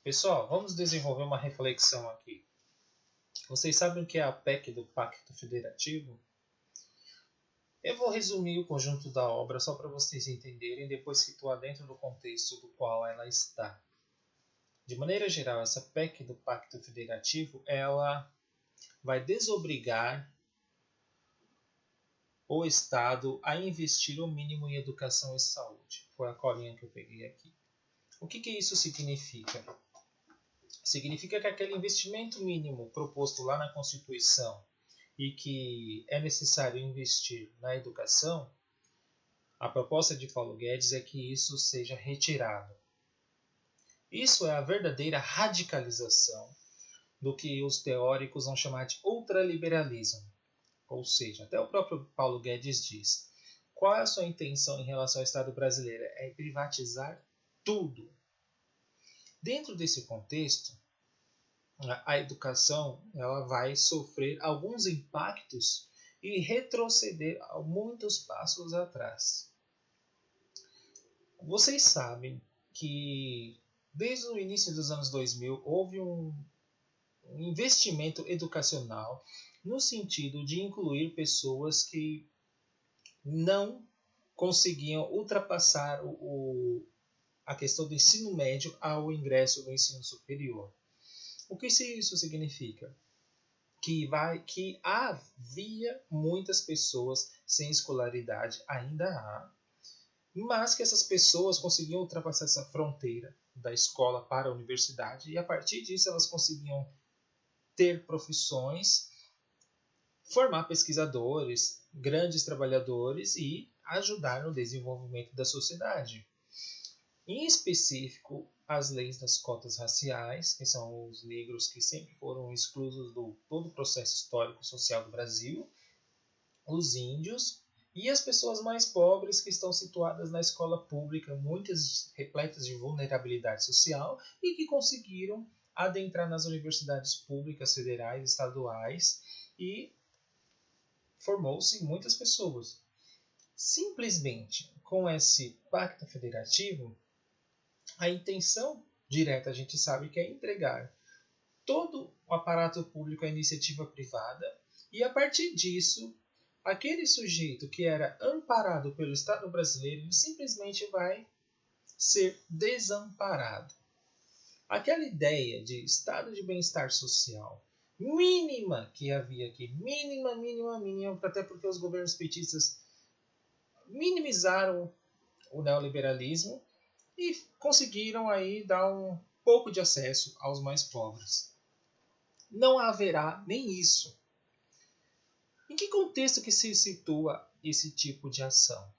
Pessoal, vamos desenvolver uma reflexão aqui. Vocês sabem o que é a PEC do Pacto Federativo? Eu vou resumir o conjunto da obra só para vocês entenderem e depois situar dentro do contexto do qual ela está. De maneira geral, essa PEC do Pacto Federativo, ela vai desobrigar o Estado a investir o mínimo em educação e saúde. Foi a colinha que eu peguei aqui. O que isso significa? Significa que aquele investimento mínimo proposto lá na Constituição e que é necessário investir na educação, a proposta de Paulo Guedes é que isso seja retirado. Isso é a verdadeira radicalização do que os teóricos vão chamar de ultraliberalismo. Ou seja, até o próprio Paulo Guedes diz: qual é a sua intenção em relação ao Estado brasileiro? É privatizar tudo. Dentro desse contexto, a educação ela vai sofrer alguns impactos e retroceder muitos passos atrás. Vocês sabem que desde o início dos anos 2000 houve um investimento educacional no sentido de incluir pessoas que não conseguiam ultrapassar a questão do ensino médio ao ingresso no ensino superior. O que isso significa? Que havia muitas pessoas sem escolaridade, ainda há, mas que essas pessoas conseguiam ultrapassar essa fronteira da escola para a universidade e a partir disso elas conseguiam ter profissões, formar pesquisadores, grandes trabalhadores e ajudar no desenvolvimento da sociedade. Em específico, as leis das cotas raciais, que são os negros que sempre foram excluídos do todo o processo histórico-social do Brasil, os índios e as pessoas mais pobres que estão situadas na escola pública, muitas repletas de vulnerabilidade social e que conseguiram adentrar nas universidades públicas, federais, estaduais e formou-se muitas pessoas. Simplesmente com esse pacto federativo, a intenção direta a gente sabe que é entregar todo o aparato público à iniciativa privada e a partir disso, aquele sujeito que era amparado pelo Estado brasileiro ele simplesmente vai ser desamparado. Aquela ideia de estado de bem-estar social mínima que havia aqui, mínima, até porque os governos petistas minimizaram o neoliberalismo e conseguiram aí dar um pouco de acesso aos mais pobres. Não haverá nem isso. Em que contexto que se situa esse tipo de ação?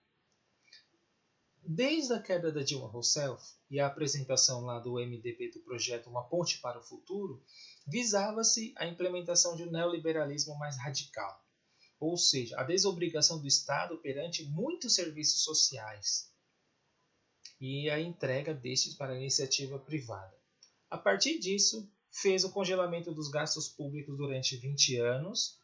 Desde a queda da Dilma Rousseff e a apresentação lá do MDB do projeto Uma Ponte para o Futuro, visava-se a implementação de um neoliberalismo mais radical, ou seja, a desobrigação do Estado perante muitos serviços sociais e a entrega destes para a iniciativa privada. A partir disso, fez o congelamento dos gastos públicos durante 20 anos.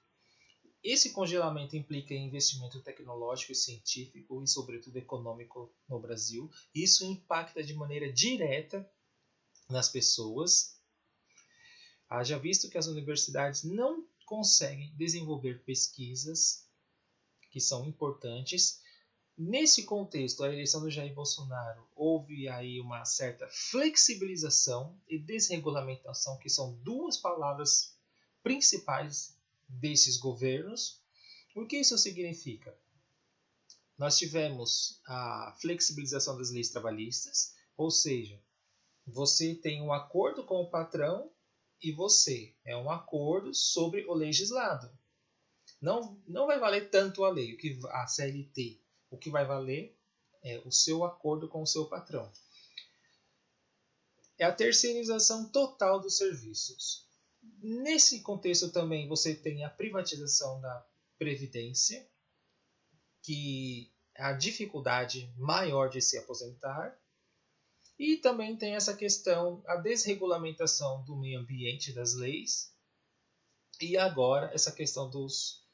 Esse congelamento implica em investimento tecnológico e científico e, sobretudo, econômico no Brasil. Isso impacta de maneira direta nas pessoas. Haja visto que as universidades não conseguem desenvolver pesquisas que são importantes. Nesse contexto, a eleição do Jair Bolsonaro houve aí uma certa flexibilização e desregulamentação, que são duas palavras principais desses governos. O que isso significa? Nós tivemos a flexibilização das leis trabalhistas, ou seja, você tem um acordo com o patrão e você é um acordo sobre o legislado. Não vai valer tanto a lei, a CLT. O que vai valer é o seu acordo com o seu patrão. É a terceirização total dos serviços. Nesse contexto também você tem a privatização da Previdência, que é a dificuldade maior de se aposentar. E também tem essa questão, a desregulamentação do meio ambiente, das leis. E agora essa questão dos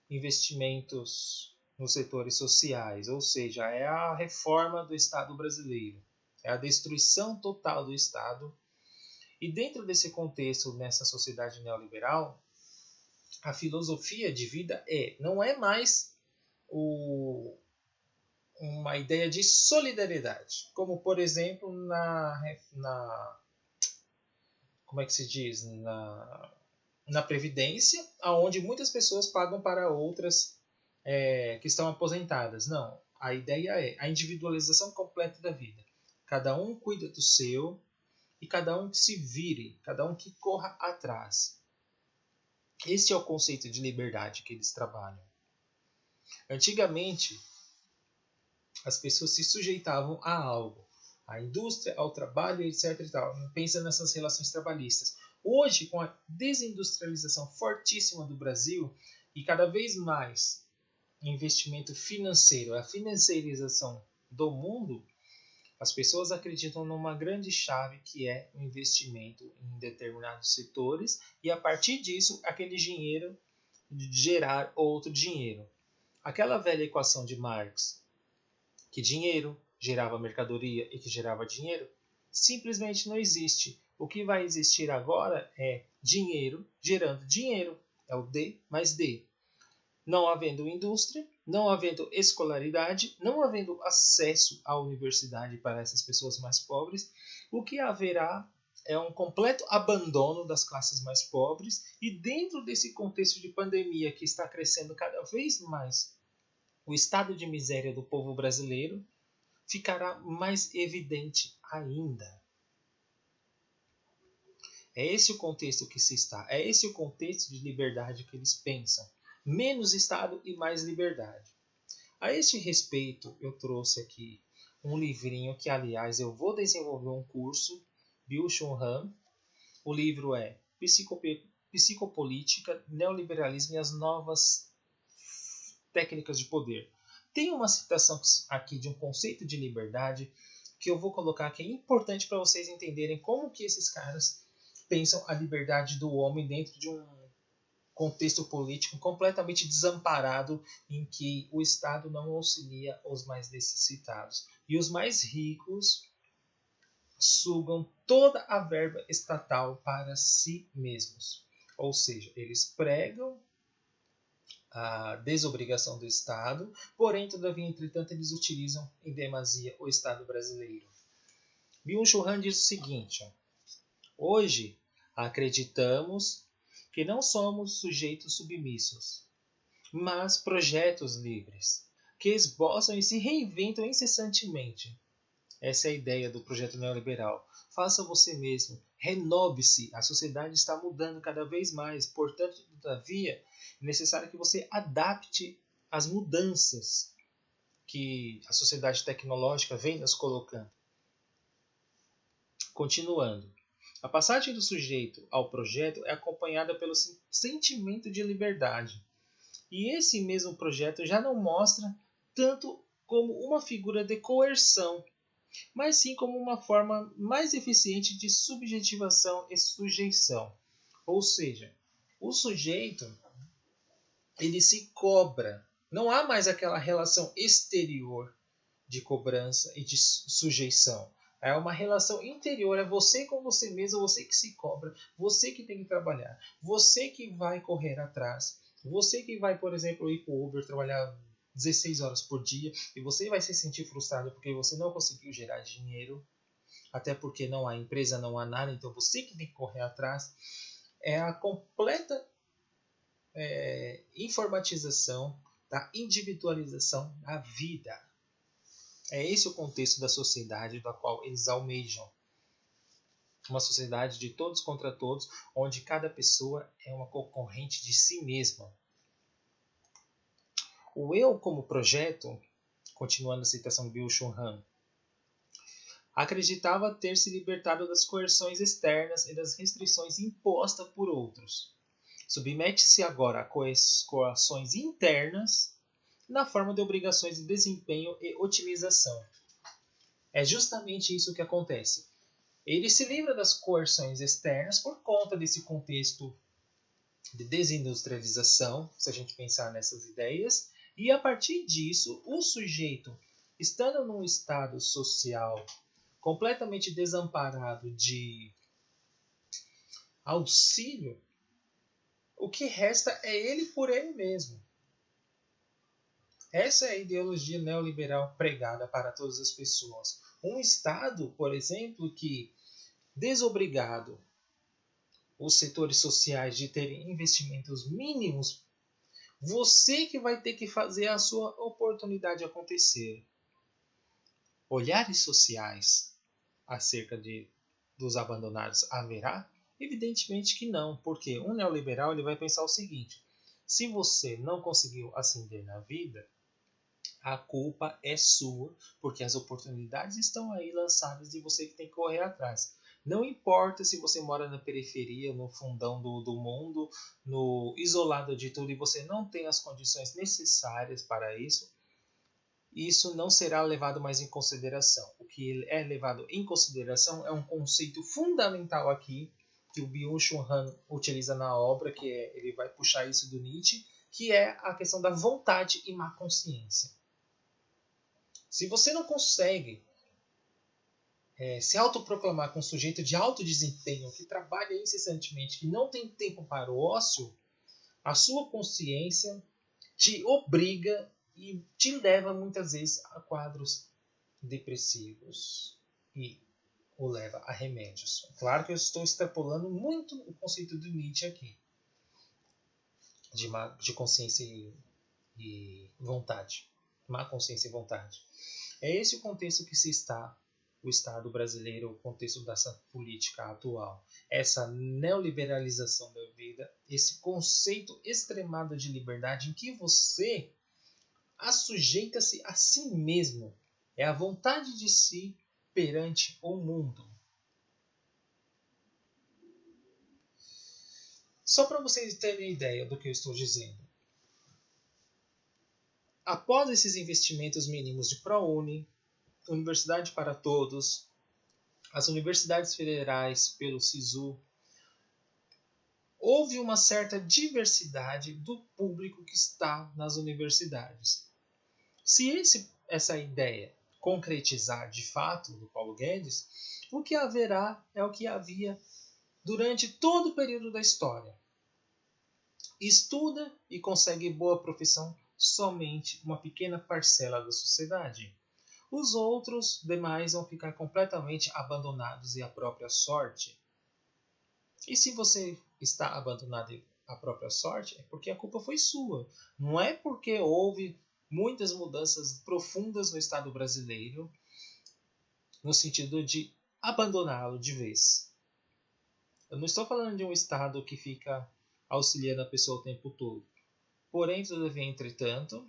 investimentos nos setores sociais, ou seja, é a reforma do Estado brasileiro, é a destruição total do Estado E dentro desse contexto, nessa sociedade neoliberal, a filosofia de vida não é mais uma ideia de solidariedade, como por exemplo como é que se diz, na previdência, aonde muitas pessoas pagam para outras que estão aposentadas. Não, a ideia é a individualização completa da vida. Cada um cuida do seu e cada um que se vire, cada um que corra atrás. Esse é o conceito de liberdade que eles trabalham. Antigamente, as pessoas se sujeitavam a algo, à indústria, ao trabalho, etc. E tal. Pensa nessas relações trabalhistas. Hoje, com a desindustrialização fortíssima do Brasil e cada vez mais investimento financeiro, a financiarização do mundo, as pessoas acreditam numa grande chave que é o investimento em determinados setores e a partir disso aquele dinheiro gerar outro dinheiro. Aquela velha equação de Marx, que dinheiro gerava mercadoria e que gerava dinheiro, simplesmente não existe. O que vai existir agora é dinheiro gerando dinheiro. É o D mais D. Não havendo indústria, não havendo escolaridade, não havendo acesso à universidade para essas pessoas mais pobres, o que haverá é um completo abandono das classes mais pobres e dentro desse contexto de pandemia que está crescendo cada vez mais, o estado de miséria do povo brasileiro ficará mais evidente ainda. É esse o contexto que se está, é esse o contexto de liberdade que eles pensam. Menos Estado e mais liberdade. A este respeito, eu trouxe aqui um livrinho que, aliás, eu vou desenvolver um curso, Byung-Chul Han. O livro é Psicopolítica, Neoliberalismo e as Novas Técnicas de Poder. Tem uma citação aqui de um conceito de liberdade que eu vou colocar aqui, é importante para vocês entenderem como que esses caras pensam a liberdade do homem dentro de um contexto político completamente desamparado em que o Estado não auxilia os mais necessitados. E os mais ricos sugam toda a verba estatal para si mesmos. Ou seja, eles pregam a desobrigação do Estado, porém, todavia, entretanto, eles utilizam em demasia o Estado brasileiro. Byung-Chul Han diz o seguinte: hoje acreditamos que não somos sujeitos submissos, mas projetos livres, que esboçam e se reinventam incessantemente. Essa é a ideia do projeto neoliberal. Faça você mesmo, renove-se. A sociedade está mudando cada vez mais, portanto, todavia, é necessário que você adapte às mudanças que a sociedade tecnológica vem nos colocando. Continuando. A passagem do sujeito ao projeto é acompanhada pelo sentimento de liberdade. E esse mesmo projeto já não mostra tanto como uma figura de coerção, mas sim como uma forma mais eficiente de subjetivação e sujeição. Ou seja, o sujeito ele se cobra. Não há mais aquela relação exterior de cobrança e de sujeição. É uma relação interior, é você com você mesmo, você que se cobra, você que tem que trabalhar, você que vai correr atrás, você que vai, por exemplo, ir para o Uber trabalhar 16 horas por dia e você vai se sentir frustrado porque você não conseguiu gerar dinheiro, até porque não há empresa, não há nada, então você que tem que correr atrás. É a completa informatização da individualização da vida. É esse o contexto da sociedade da qual eles almejam. Uma sociedade de todos contra todos, onde cada pessoa é uma concorrente de si mesma. O eu como projeto, continuando a citação de Byung-Chul Han, acreditava ter se libertado das coerções externas e das restrições impostas por outros. Submete-se agora a coações internas na forma de obrigações de desempenho e otimização. É justamente isso que acontece. Ele se livra das coerções externas por conta desse contexto de desindustrialização, se a gente pensar nessas ideias, e a partir disso, o sujeito, estando num estado social completamente desamparado de auxílio, o que resta é ele por ele mesmo. Essa é a ideologia neoliberal pregada para todas as pessoas. Um Estado, por exemplo, que desobrigado os setores sociais de terem investimentos mínimos, você que vai ter que fazer a sua oportunidade acontecer. Olhares sociais acerca dos abandonados haverá? Evidentemente que não, porque um neoliberal ele vai pensar o seguinte: se você não conseguiu ascender na vida, a culpa é sua, porque as oportunidades estão aí lançadas e você que tem que correr atrás. Não importa se você mora na periferia, no fundão do mundo, no isolado de tudo e você não tem as condições necessárias para isso não será levado mais em consideração. O que é levado em consideração é um conceito fundamental aqui que o Byung-Chul Han utiliza na obra, ele vai puxar isso do Nietzsche, que é a questão da vontade e má consciência. Se você não consegue se autoproclamar com um sujeito de alto desempenho, que trabalha incessantemente, que não tem tempo para o ócio, a sua consciência te obriga e te leva muitas vezes a quadros depressivos e o leva a remédios. Claro que eu estou extrapolando muito o conceito do Nietzsche aqui, de consciência e vontade. Má consciência e vontade. É esse o contexto que se está o Estado brasileiro, o contexto dessa política atual. Essa neoliberalização da vida, esse conceito extremado de liberdade em que você assujeita-se a si mesmo. É a vontade de si perante o mundo. Só para vocês terem ideia do que eu estou dizendo. Após esses investimentos mínimos de ProUni, Universidade para Todos, as universidades federais pelo SISU, houve uma certa diversidade do público que está nas universidades. Se essa ideia concretizar de fato do Paulo Guedes, o que haverá é o que havia durante todo o período da história. Estuda e consegue boa profissão somente uma pequena parcela da sociedade. Os outros demais vão ficar completamente abandonados e à própria sorte. E se você está abandonado à própria sorte, é porque a culpa foi sua. Não é porque houve muitas mudanças profundas no Estado brasileiro, no sentido de abandoná-lo de vez. Eu não estou falando de um Estado que fica auxiliando a pessoa o tempo todo. Porém, todavia, entretanto,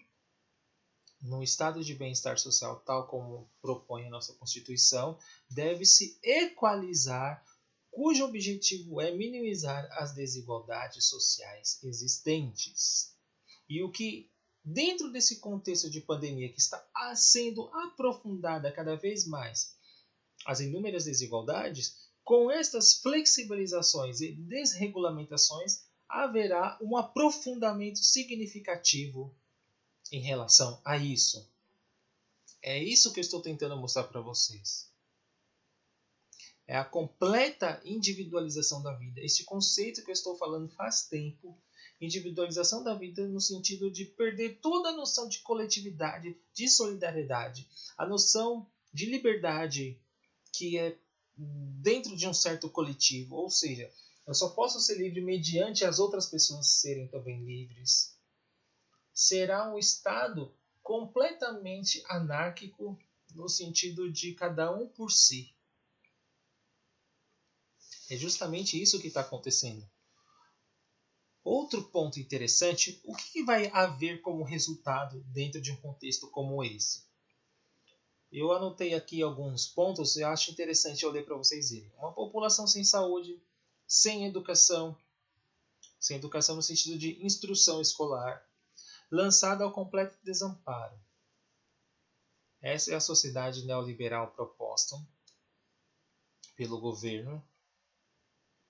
num estado de bem-estar social, tal como propõe a nossa Constituição, deve-se equalizar, cujo objetivo é minimizar as desigualdades sociais existentes. E o que, dentro desse contexto de pandemia que está sendo aprofundada cada vez mais as inúmeras desigualdades, com estas flexibilizações e desregulamentações, haverá um aprofundamento significativo em relação a isso. É isso que eu estou tentando mostrar para vocês. É a completa individualização da vida. Esse conceito que eu estou falando faz tempo. Individualização da vida no sentido de perder toda a noção de coletividade, de solidariedade, a noção de liberdade que é dentro de um certo coletivo. Ou seja, eu só posso ser livre mediante as outras pessoas serem também livres. Será um Estado completamente anárquico no sentido de cada um por si. É justamente isso que está acontecendo. Outro ponto interessante, o que vai haver como resultado dentro de um contexto como esse? Eu anotei aqui alguns pontos e acho interessante eu ler para vocês verem. Uma população sem saúde, sem educação no sentido de instrução escolar, lançada ao completo desamparo. Essa é a sociedade neoliberal proposta pelo governo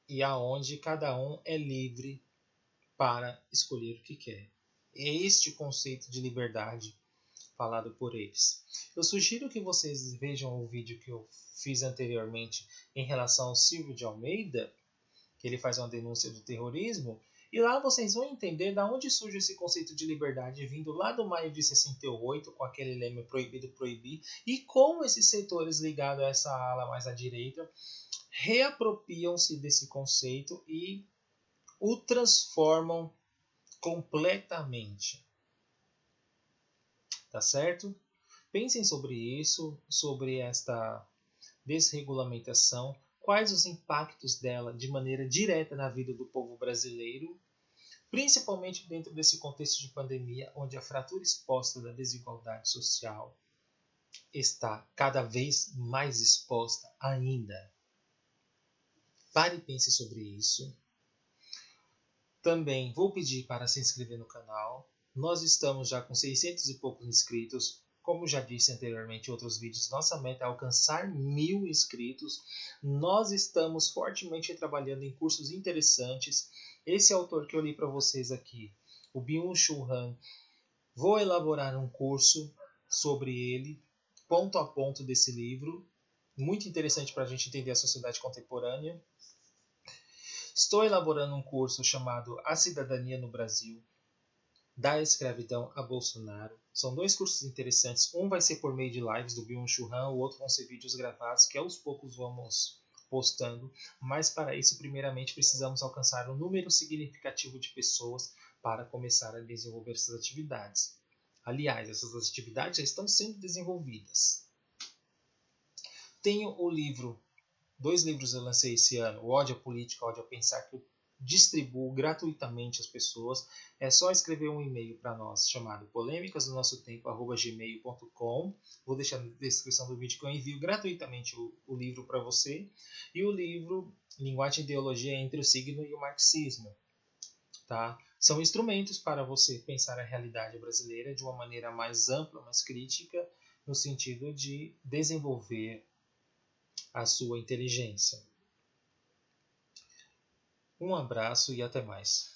e aonde cada um é livre para escolher o que quer. É este conceito de liberdade falado por eles. Eu sugiro que vocês vejam o vídeo que eu fiz anteriormente em relação ao Silvio de Almeida, que ele faz uma denúncia do terrorismo. E lá vocês vão entender da onde surge esse conceito de liberdade, vindo lá do maio de 68, com aquele lema proibido proibir, e como esses setores ligados a essa ala mais à direita reapropriam-se desse conceito e o transformam completamente. Tá certo? Pensem sobre isso, sobre esta desregulamentação, quais os impactos dela de maneira direta na vida do povo brasileiro, principalmente dentro desse contexto de pandemia, onde a fratura exposta da desigualdade social está cada vez mais exposta ainda. Pare e pense sobre isso. Também vou pedir para se inscrever no canal. Nós estamos já com 600 e poucos inscritos. Como já disse anteriormente em outros vídeos, nossa meta é alcançar 1000 inscritos. Nós estamos fortemente trabalhando em cursos interessantes. Esse autor que eu li para vocês aqui, o Byung-Chul Han, vou elaborar um curso sobre ele, ponto a ponto desse livro. Muito interessante para a gente entender a sociedade contemporânea. Estou elaborando um curso chamado A Cidadania no Brasil, da escravidão a Bolsonaro. São 2 cursos interessantes. Um vai ser por meio de lives do Byung-Chul Han, o outro vão ser vídeos gravados que aos poucos vamos postando. Mas para isso, primeiramente, precisamos alcançar um número significativo de pessoas para começar a desenvolver essas atividades. Aliás, essas atividades já estão sendo desenvolvidas. Tenho o livro 2 livros eu lancei esse ano, o Ódio à Política, o Ódio a Pensar, que eu distribuo gratuitamente às pessoas. É só escrever um e-mail para nós, chamado polêmicasdonossotempo@gmail.com. Vou deixar na descrição do vídeo que eu envio gratuitamente o livro para você. E o livro Linguagem e Ideologia entre o Signo e o Marxismo. Tá? São instrumentos para você pensar a realidade brasileira de uma maneira mais ampla, mais crítica, no sentido de desenvolver a sua inteligência. Um abraço e até mais.